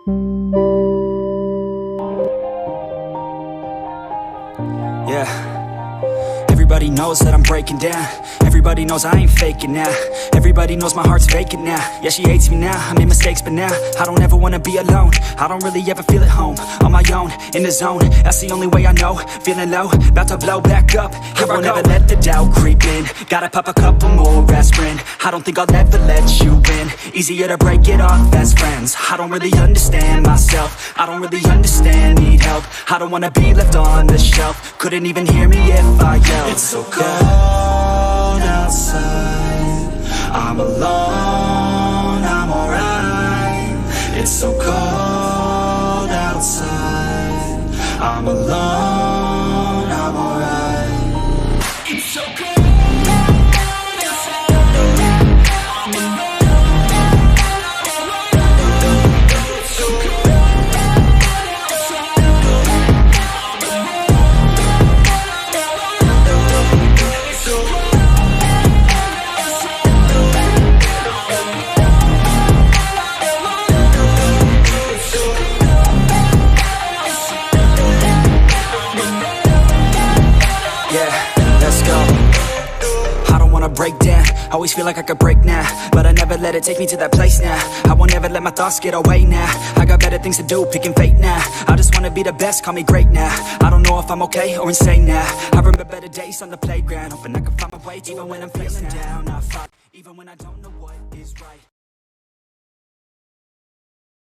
Yeah. Everybody knows that I'm breaking down. Everybody knows I ain't faking now. Everybody knows my heart's vacant now. Yeah, she hates me now, I made mistakes but now I don't ever wanna be alone. I don't really ever feel at home. On my own, in the zone, that's the only way I know. Feeling low, about to blow back up. I won't ever let the doubt creep in. Gotta pop a couple more aspirin. I don't think I'll ever let you win. Easier to break it off as friends. I don't really understand myself. I don't really understand, need help. I don't wanna be left on the shelf. Couldn't even hear me if I yelled. It's so cold outside, I'm alone, I'm alright. It's so cold outside, I'm alone, I'm alright. It's so cold outside, I'm alone. It's so cold outside, break down, always feel like I could break now, but I never let it take me to that place now. I won't ever let my thoughts get away now. I got better things to do, picking fate now. I just wanna be the best, call me great now. I don't know if I'm okay or insane now. I remember better days on the playground, hoping I can find my way even when I'm feeling down. I fight, even when I don't know what is right.